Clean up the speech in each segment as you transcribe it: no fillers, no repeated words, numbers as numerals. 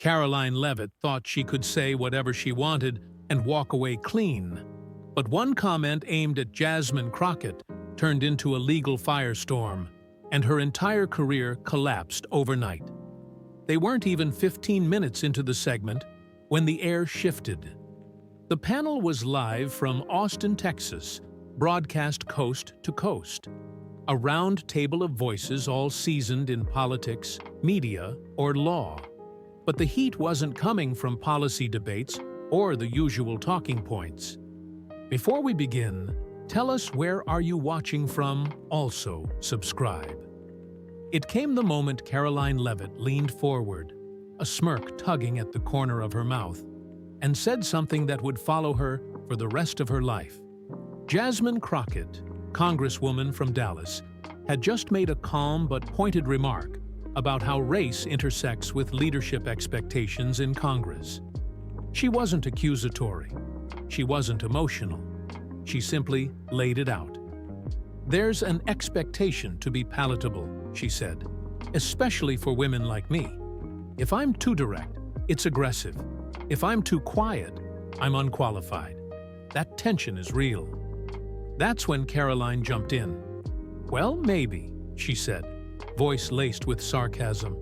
Karoline Leavitt thought she could say whatever she wanted and walk away clean. But one comment aimed at Jasmine Crockett turned into a legal firestorm, and her entire career collapsed overnight. They weren't even 15 minutes into the segment when the air shifted. The panel was live from Austin, Texas, broadcast coast to coast. A round table of voices all seasoned in politics, media, or law. But the heat wasn't coming from policy debates or the usual talking points. Before we begin, tell us where are you watching from, also subscribe. It came the moment Karoline Leavitt leaned forward, a smirk tugging at the corner of her mouth, and said something that would follow her for the rest of her life. Jasmine Crockett, Congresswoman from Dallas, had just made a calm but pointed remark about how race intersects with leadership expectations in Congress. She wasn't accusatory. She wasn't emotional. She simply laid it out. "There's an expectation to be palatable," she said, "especially for women like me. If I'm too direct, it's aggressive. If I'm too quiet, I'm unqualified. That tension is real." That's when Karoline jumped in. "Well, maybe," she said, voice laced with sarcasm.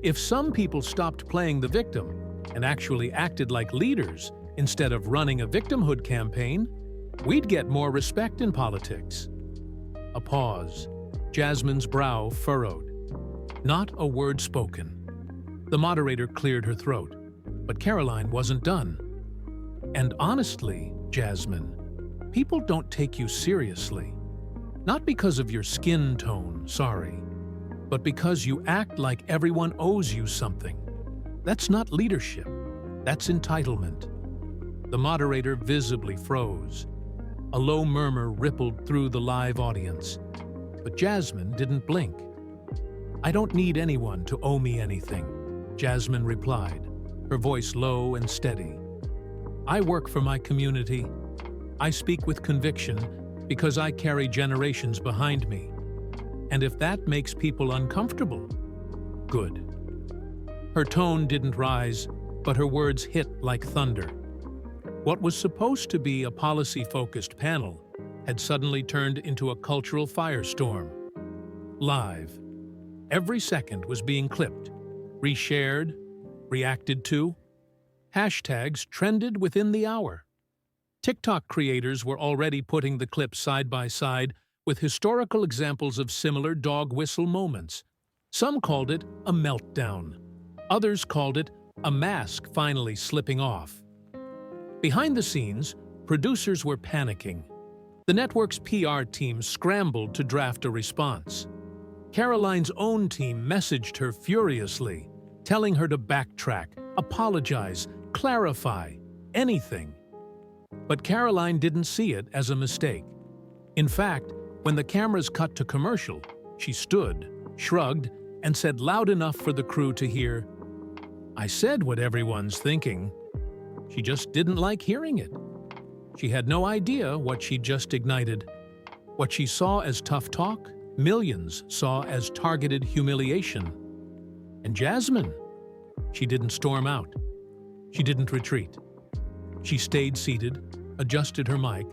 "If some people stopped playing the victim and actually acted like leaders instead of running a victimhood campaign, we'd get more respect in politics." A pause. Jasmine's brow furrowed. Not a word spoken. The moderator cleared her throat, but Karoline wasn't done. "And honestly, Jasmine, people don't take you seriously. Not because of your skin tone, sorry, but because you act like everyone owes you something. That's not leadership. That's entitlement." The moderator visibly froze. A low murmur rippled through the live audience, but Jasmine didn't blink. "I don't need anyone to owe me anything," Jasmine replied, her voice low and steady. "I work for my community. I speak with conviction because I carry generations behind me. And if that makes people uncomfortable, good." Her tone didn't rise, but her words hit like thunder. What was supposed to be a policy-focused panel had suddenly turned into a cultural firestorm. Live. Every second was being clipped, reshared, reacted to. Hashtags trended within the hour. TikTok creators were already putting the clips side by side with historical examples of similar dog whistle moments. Some called it a meltdown. Others called it a mask finally slipping off. Behind the scenes, producers were panicking. The network's PR team scrambled to draft a response. Karoline's own team messaged her furiously, telling her to backtrack, apologize, clarify, anything. But Karoline didn't see it as a mistake. In fact, when the cameras cut to commercial, she stood, shrugged, and said loud enough for the crew to hear, "I said what everyone's thinking." She just didn't like hearing it. She had no idea what she'd just ignited. What she saw as tough talk, millions saw as targeted humiliation. And Jasmine? She didn't storm out. She didn't retreat. She stayed seated, adjusted her mic,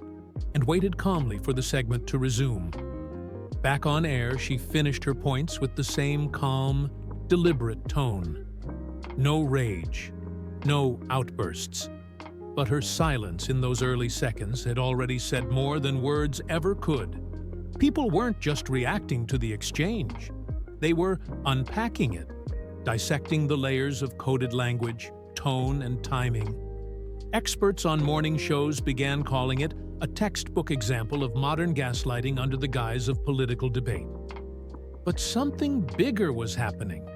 and waited calmly for the segment to resume. Back on air, she finished her points with the same calm, deliberate tone. No rage, no outbursts. But her silence in those early seconds had already said more than words ever could. People weren't just reacting to the exchange. They were unpacking it, dissecting the layers of coded language, tone, and timing. Experts on morning shows began calling it a textbook example of modern gaslighting under the guise of political debate. But something bigger was happening.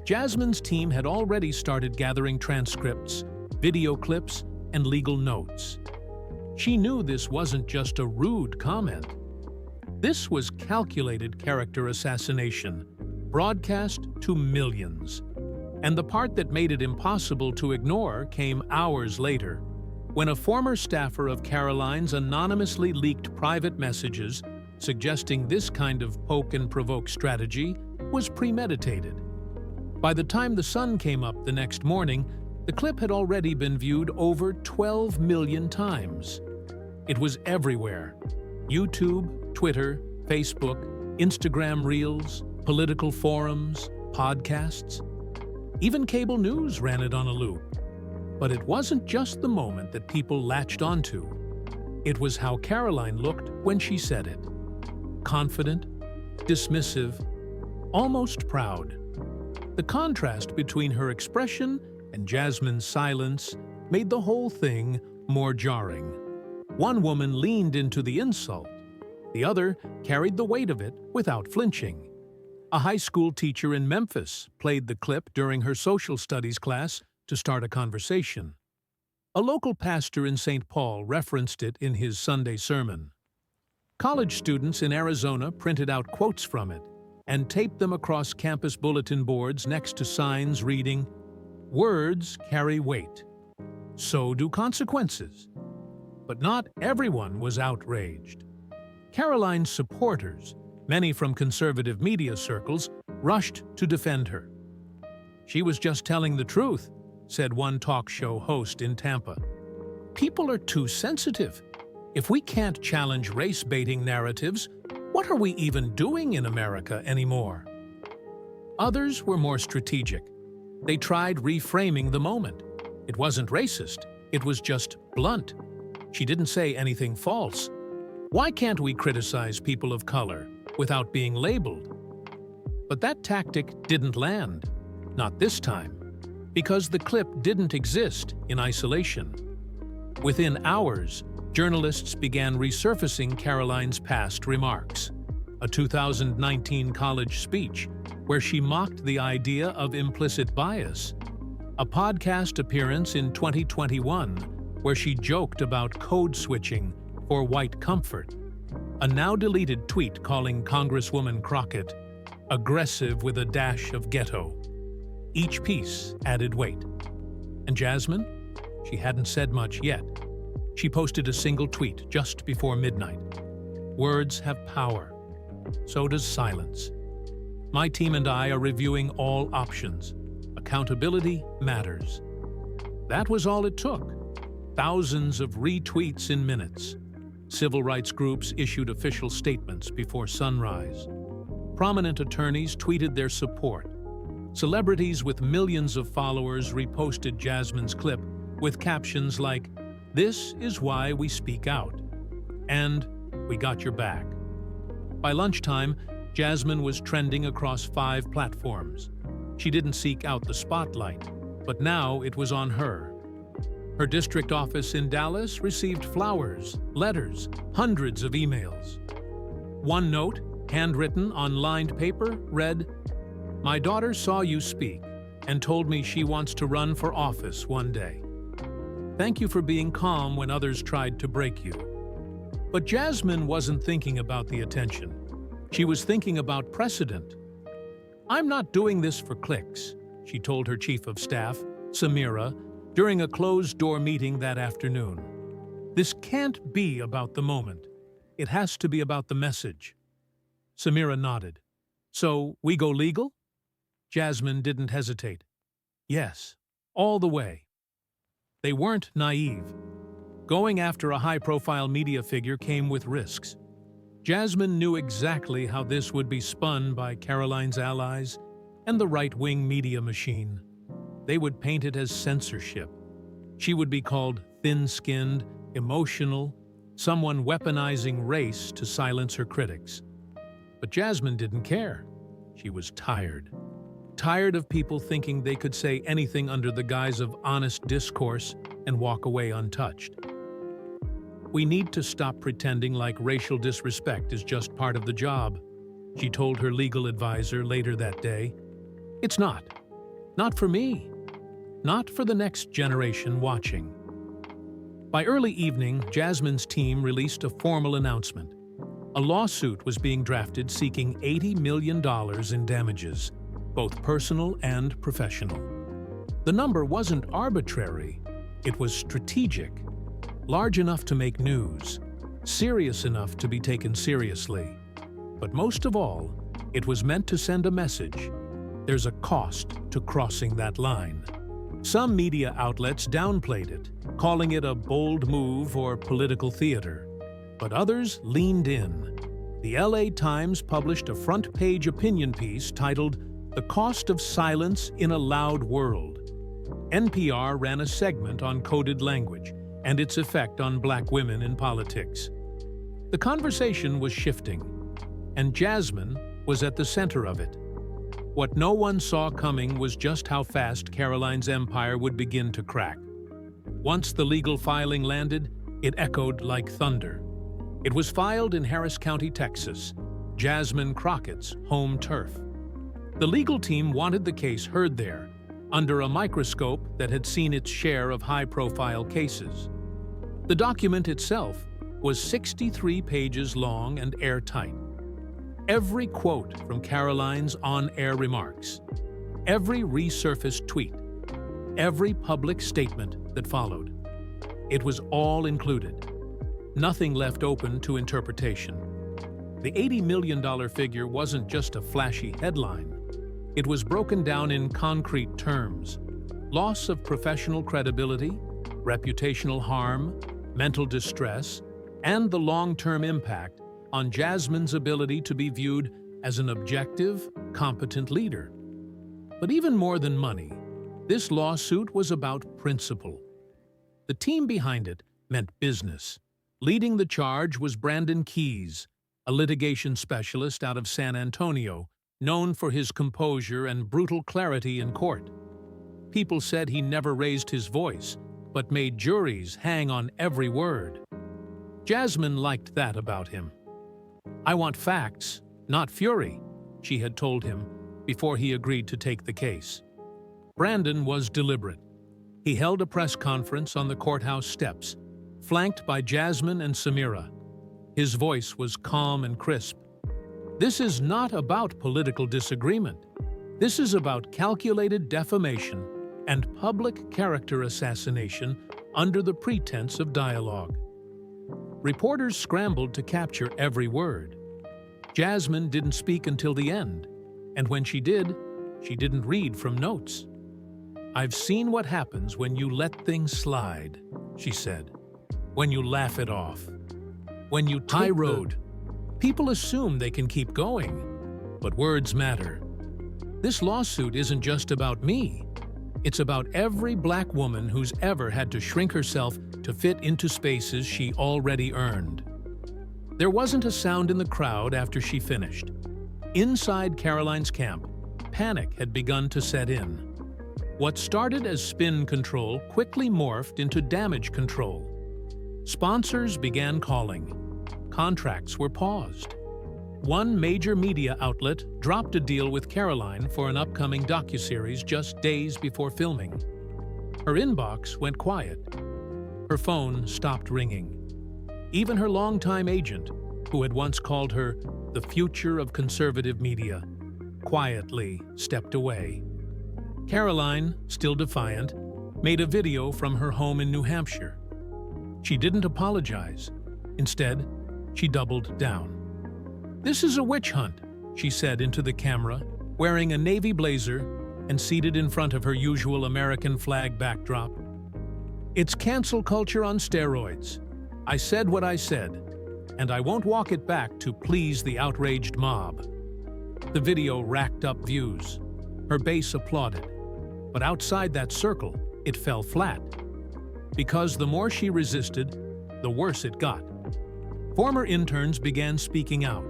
Jasmine's team had already started gathering transcripts, video clips, and legal notes. She knew this wasn't just a rude comment. This was calculated character assassination, broadcast to millions. And the part that made it impossible to ignore came hours later, when a former staffer of Karoline's anonymously leaked private messages suggesting this kind of poke and provoke strategy was premeditated. By the time the sun came up the next morning, the clip had already been viewed over 12 million times. It was everywhere: YouTube, Twitter, Facebook, Instagram Reels, political forums, podcasts. Even cable news ran it on a loop. But it wasn't just the moment that people latched onto. It was how Karoline looked when she said it. Confident, dismissive, almost proud. The contrast between her expression and Jasmine's silence made the whole thing more jarring. One woman leaned into the insult. The other carried the weight of it without flinching. A high school teacher in Memphis played the clip during her social studies class to start a conversation. A local pastor in St. Paul referenced it in his Sunday sermon. College students in Arizona printed out quotes from it and taped them across campus bulletin boards next to signs reading, "Words carry weight. So do consequences." But not everyone was outraged. Karoline's supporters, many from conservative media circles, rushed to defend her. "She was just telling the truth," said one talk show host in Tampa. "People are too sensitive. If we can't challenge race-baiting narratives, what are we even doing in America anymore?" Others were more strategic. They tried reframing the moment. It wasn't racist, it was just blunt. She didn't say anything false. Why can't we criticize people of color without being labeled? But that tactic didn't land. Not this time. Because the clip didn't exist in isolation. Within hours, journalists began resurfacing Karoline's past remarks. A 2019 college speech where she mocked the idea of implicit bias. A podcast appearance in 2021 where she joked about code switching for white comfort. A now-deleted tweet calling Congresswoman Crockett aggressive with a dash of ghetto. Each piece added weight. And Jasmine? She hadn't said much yet. She posted a single tweet just before midnight. "Words have power. So does silence. My team and I are reviewing all options. Accountability matters." That was all it took. Thousands of retweets in minutes. Civil rights groups issued official statements before sunrise. Prominent attorneys tweeted their support. Celebrities with millions of followers reposted Jasmine's clip with captions like, "This is why we speak out," and "We got your back." By lunchtime, Jasmine was trending across 5 platforms. She didn't seek out the spotlight, but now it was on her. Her district office in Dallas received flowers, letters, hundreds of emails. One note, handwritten on lined paper, read, "My daughter saw you speak and told me she wants to run for office one day. Thank you for being calm when others tried to break you." But Jasmine wasn't thinking about the attention. She was thinking about precedent. "I'm not doing this for clicks," she told her chief of staff, Samira, during a closed-door meeting that afternoon. "This can't be about the moment. It has to be about the message." Samira nodded. "So, we go legal?" Jasmine didn't hesitate. "Yes, all the way." They weren't naive. Going after a high-profile media figure came with risks. Jasmine knew exactly how this would be spun by Karoline's allies and the right-wing media machine. They would paint it as censorship. She would be called thin-skinned, emotional, someone weaponizing race to silence her critics. But Jasmine didn't care. She was tired. Tired of people thinking they could say anything under the guise of honest discourse and walk away untouched. "We need to stop pretending like racial disrespect is just part of the job," she told her legal advisor later that day. "It's not. Not for me. Not for the next generation watching." By early evening, Jasmine's team released a formal announcement. A lawsuit was being drafted seeking $80 million in damages, both personal and professional. The number wasn't arbitrary, it was strategic, large enough to make news, serious enough to be taken seriously. But most of all, it was meant to send a message. there's a cost to crossing that line. Some media outlets downplayed it, calling it a bold move or political theater. But others leaned in. The LA Times published a front-page opinion piece titled "The Cost of Silence in a Loud World." NPR ran a segment on coded language and its effect on Black women in politics. The conversation was shifting, and Jasmine was at the center of it. What no one saw coming was just how fast Karoline's empire would begin to crack. Once the legal filing landed, it echoed like thunder. It was filed in Harris County, Texas, Jasmine Crockett's home turf. The legal team wanted the case heard there, under a microscope that had seen its share of high-profile cases. The document itself was 63 pages long and airtight. Every quote from Karoline's on-air remarks, every resurfaced tweet, every public statement that followed. It was all included. Nothing left open to interpretation. The $80 million figure wasn't just a flashy headline. It was broken down in concrete terms: loss of professional credibility, reputational harm, mental distress, and the long-term impact on Jasmine's ability to be viewed as an objective, competent leader. But even more than money, this lawsuit was about principle. The team behind it meant business. Leading the charge was Brandon Keyes, a litigation specialist out of San Antonio, known for his composure and brutal clarity in court. People said he never raised his voice, but made juries hang on every word. Jasmine liked that about him. "I want facts, not fury," she had told him before he agreed to take the case. Brandon was deliberate. He held a press conference on the courthouse steps, flanked by Jasmine and Samira. His voice was calm and crisp. "This is not about political disagreement. This is about calculated defamation and public character assassination under the pretense of dialogue." Reporters scrambled to capture every word. Jasmine didn't speak until the end, and when she did, she didn't read from notes. "I've seen what happens when you let things slide," she said. "When you laugh it off. When you high road. People assume they can keep going, but words matter. This lawsuit isn't just about me. It's about every Black woman who's ever had to shrink herself to fit into spaces she already earned." There wasn't a sound in the crowd after she finished. Inside Karoline's camp, panic had begun to set in. What started as spin control quickly morphed into damage control. Sponsors began calling. Contracts were paused. One major media outlet dropped a deal with Karoline for an upcoming docuseries just days before filming. Her inbox went quiet. Her phone stopped ringing. Even her longtime agent, who had once called her the future of conservative media, quietly stepped away. Karoline, still defiant, made a video from her home in New Hampshire. She didn't apologize. Instead, she doubled down. "This is a witch hunt," she said into the camera, wearing a navy blazer and seated in front of her usual American flag backdrop. "It's cancel culture on steroids. I said what I said, and I won't walk it back to please the outraged mob." The video racked up views. Her base applauded. But outside that circle, it fell flat. Because the more she resisted, the worse it got. Former interns began speaking out.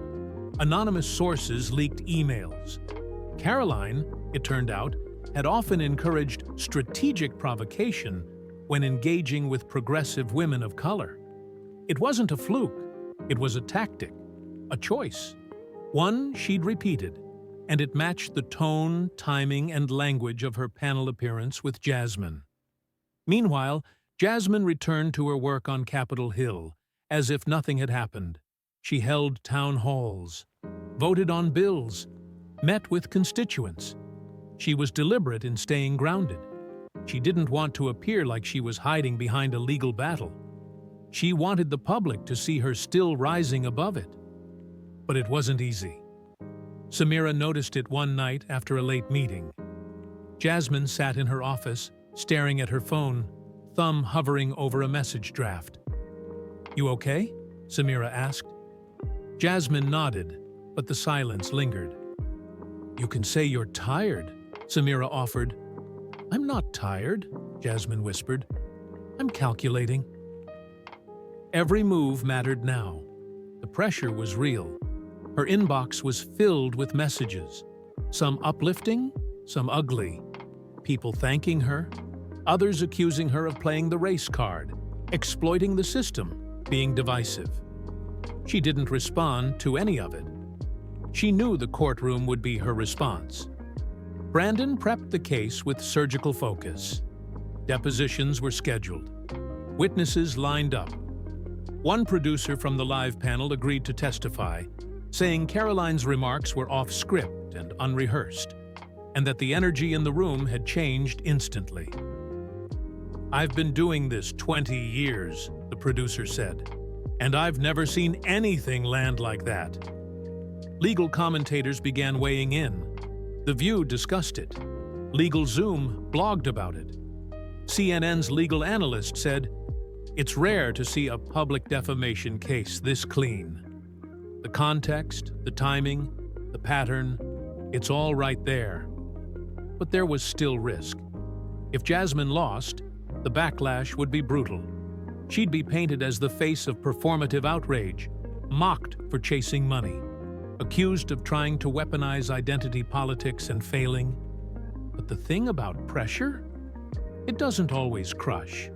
Anonymous sources leaked emails. Karoline, it turned out, had often encouraged strategic provocation when engaging with progressive women of color. It wasn't a fluke. It was a tactic, a choice. One she'd repeated, and it matched the tone, timing, and language of her panel appearance with Jasmine. Meanwhile, Jasmine returned to her work on Capitol Hill, as if nothing had happened. She held town halls, voted on bills, met with constituents. She was deliberate in staying grounded. She didn't want to appear like she was hiding behind a legal battle. She wanted the public to see her still rising above it. But it wasn't easy. Samira noticed it one night after a late meeting. Jasmine sat in her office, staring at her phone, thumb hovering over a message draft. "You okay?" Samira asked. Jasmine nodded, but the silence lingered. "You can say you're tired," Samira offered. "I'm not tired," Jasmine whispered. "I'm calculating." Every move mattered now. The pressure was real. Her inbox was filled with messages, some uplifting, some ugly. People thanking her, others accusing her of playing the race card, exploiting the system, being divisive. She didn't respond to any of it. She knew the courtroom would be her response. Brandon prepped the case with surgical focus. Depositions were scheduled. Witnesses lined up. One producer from the live panel agreed to testify, saying Karoline's remarks were off script and unrehearsed, and that the energy in the room had changed instantly. "I've been doing this 20 years, the producer said, "and I've never seen anything land like that." Legal commentators began weighing in. The View discussed it. LegalZoom blogged about it. CNN's legal analyst said, "It's rare to see a public defamation case this clean. The context, the timing, the pattern, it's all right there." But there was still risk. If Jasmine lost, the backlash would be brutal. She'd be painted as the face of performative outrage, mocked for chasing money, accused of trying to weaponize identity politics and failing. But the thing about pressure? It doesn't always crush.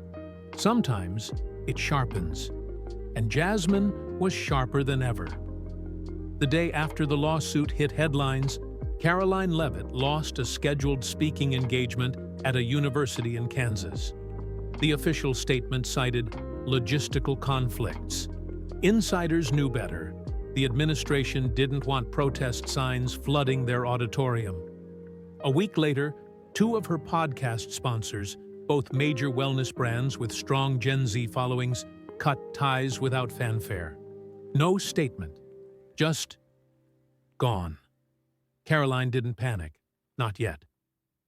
Sometimes it sharpens. And Jasmine was sharper than ever. The day after the lawsuit hit headlines, Karoline Leavitt lost a scheduled speaking engagement at a university in Kansas. The official statement cited logistical conflicts. Insiders knew better. The administration didn't want protest signs flooding their auditorium. A week later, two of her podcast sponsors, both major wellness brands with strong Gen Z followings, cut ties without fanfare. No statement, just gone. Karoline didn't panic, not yet.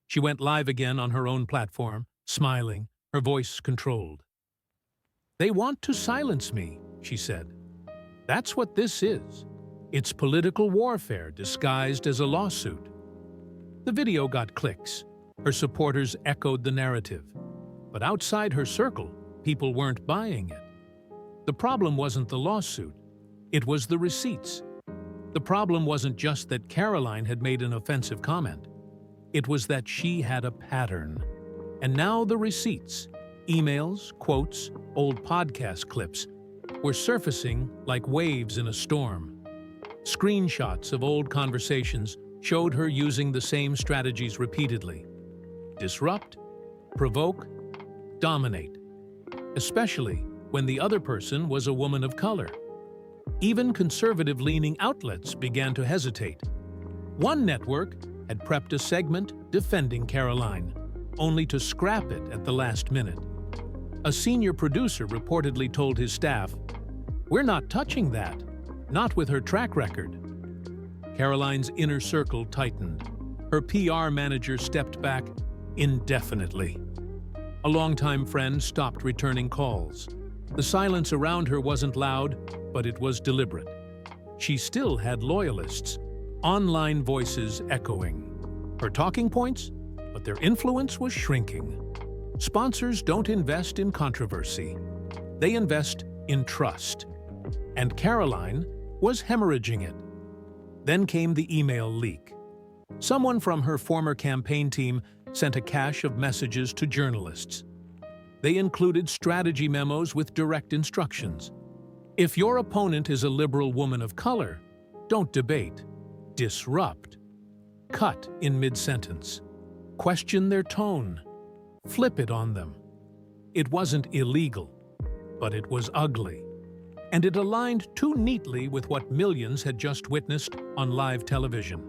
She went live again on her own platform, smiling, her voice controlled. "They want to silence me," she said. "That's what this is. It's political warfare disguised as a lawsuit." The video got clicks. Her supporters echoed the narrative. But outside her circle, people weren't buying it. The problem wasn't the lawsuit. It was the receipts. The problem wasn't just that Karoline had made an offensive comment. It was that she had a pattern. And now the receipts, emails, quotes, old podcast clips, were surfacing like waves in a storm. Screenshots of old conversations showed her using the same strategies repeatedly. Disrupt, provoke, dominate. Especially when the other person was a woman of color. Even conservative-leaning outlets began to hesitate. One network had prepped a segment defending Karoline, only to scrap it at the last minute. A senior producer reportedly told his staff, "We're not touching that, not with her track record." Karoline's inner circle tightened. Her PR manager stepped back indefinitely. A longtime friend stopped returning calls. The silence around her wasn't loud, but it was deliberate. She still had loyalists, online voices echoing. Her talking points, but their influence was shrinking. Sponsors don't invest in controversy. They invest in trust. And Karoline was hemorrhaging it. Then came the email leak. Someone from her former campaign team sent a cache of messages to journalists. They included strategy memos with direct instructions. If your opponent is a liberal woman of color, don't debate. Disrupt. Cut in mid-sentence. Question their tone. Flip it on them. It wasn't illegal, but it was ugly. And it aligned too neatly with what millions had just witnessed on live television.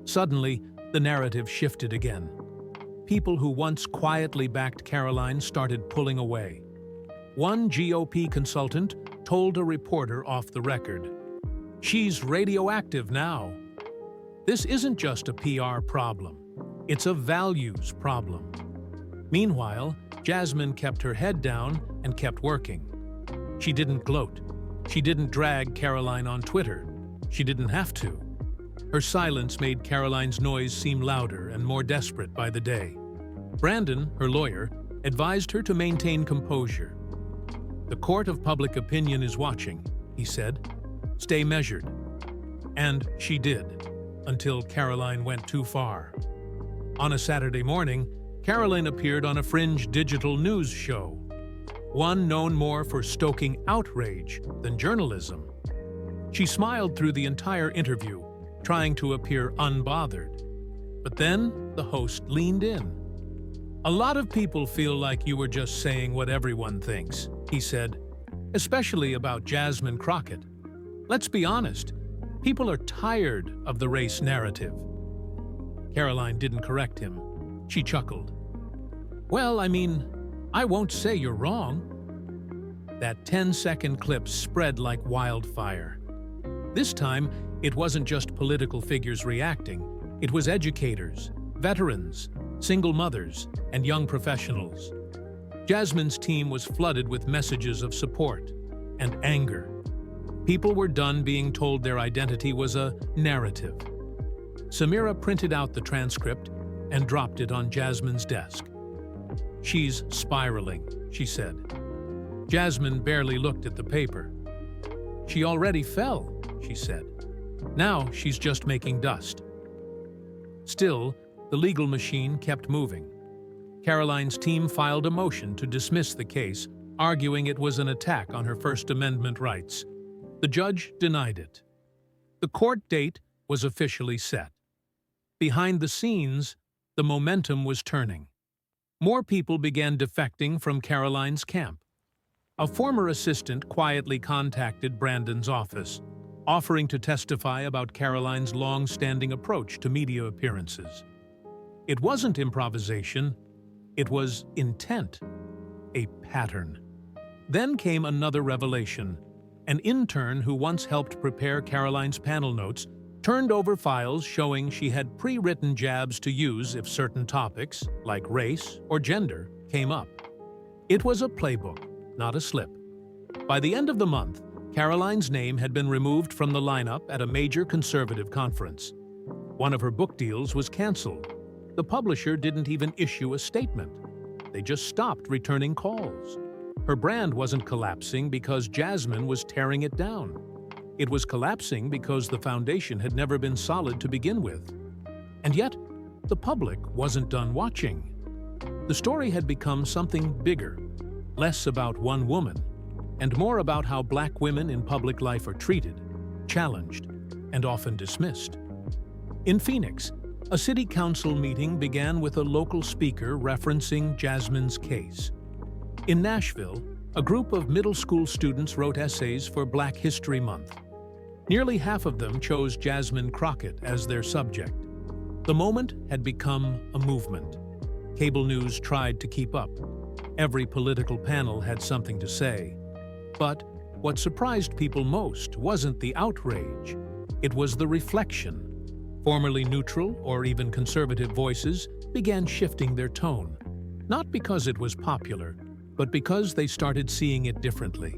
Suddenly, the narrative shifted again. People who once quietly backed Karoline started pulling away. One GOP consultant told a reporter off the record, "She's radioactive now." This isn't just a PR problem. It's a values problem. Meanwhile, Jasmine kept her head down and kept working. She didn't gloat. She didn't drag Karoline on Twitter. She didn't have to. Her silence made Karoline's noise seem louder and more desperate by the day. Brandon, her lawyer, advised her to maintain composure. "The court of public opinion is watching," he said. "Stay measured." And she did, until Karoline went too far. On a Saturday morning, Karoline appeared on a fringe digital news show, one known more for stoking outrage than journalism. She smiled through the entire interview, trying to appear unbothered. But then the host leaned in. "A lot of people feel like you were just saying what everyone thinks," he said, "especially about Jasmine Crockett. Let's be honest, people are tired of the race narrative." Karoline didn't correct him. She chuckled. "Well, I won't say you're wrong." That 10-second clip spread like wildfire. This time, it wasn't just political figures reacting. It was educators, veterans, single mothers, and young professionals. Jasmine's team was flooded with messages of support and anger. People were done being told their identity was a narrative. Samira printed out the transcript and dropped it on Jasmine's desk. "She's spiraling," she said. Jasmine barely looked at the paper. "She already fell," she said. "Now she's just making dust." Still, the legal machine kept moving. Karoline's team filed a motion to dismiss the case, arguing it was an attack on her First Amendment rights. The judge denied it. The court date was officially set. Behind the scenes, the momentum was turning. More people began defecting from Karoline's camp. A former assistant quietly contacted Brandon's office, offering to testify about Karoline's long-standing approach to media appearances. It wasn't improvisation, it was intent, a pattern. Then came another revelation. An intern who once helped prepare Karoline's panel notes turned over files showing she had pre-written jabs to use if certain topics, like race or gender, came up. It was a playbook, not a slip. By the end of the month, Karoline's name had been removed from the lineup at a major conservative conference. One of her book deals was canceled. The publisher didn't even issue a statement. They just stopped returning calls. Her brand wasn't collapsing because Jasmine was tearing it down. It was collapsing because the foundation had never been solid to begin with. And yet, the public wasn't done watching. The story had become something bigger, less about one woman, and more about how Black women in public life are treated, challenged, and often dismissed. In Phoenix, a city council meeting began with a local speaker referencing Jasmine's case. In Nashville, a group of middle school students wrote essays for Black History Month. Nearly half of them chose Jasmine Crockett as their subject. The moment had become a movement. Cable news tried to keep up. Every political panel had something to say. But what surprised people most wasn't the outrage. It was the reflection. Formerly neutral or even conservative voices began shifting their tone. Not because it was popular, but because they started seeing it differently.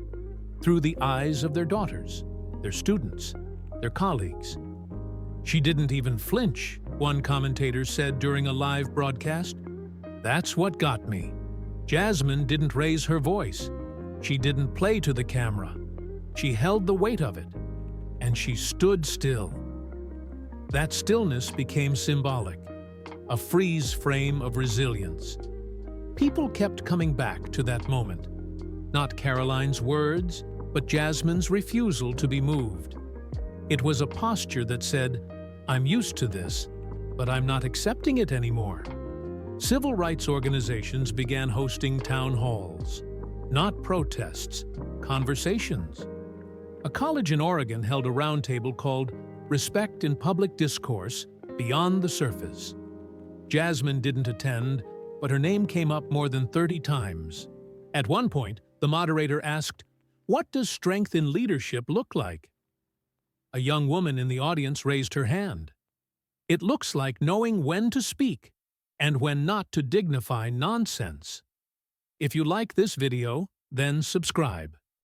Through the eyes of their daughters, their students, their colleagues. "She didn't even flinch," one commentator said during a live broadcast. "That's what got me. Jasmine didn't raise her voice. She didn't play to the camera. She held the weight of it. And she stood still." That stillness became symbolic, a freeze frame of resilience. People kept coming back to that moment. Not Karoline's words, but Jasmine's refusal to be moved. It was a posture that said, "I'm used to this, but I'm not accepting it anymore." Civil rights organizations began hosting town halls. Not protests, conversations. A college in Oregon held a roundtable called Respect in Public Discourse Beyond the Surface. Jasmine didn't attend, but her name came up more than 30 times. At one point, the moderator asked, "What does strength in leadership look like?" A young woman in the audience raised her hand. It looks like knowing when to speak and when not to dignify nonsense. If you like this video, then subscribe.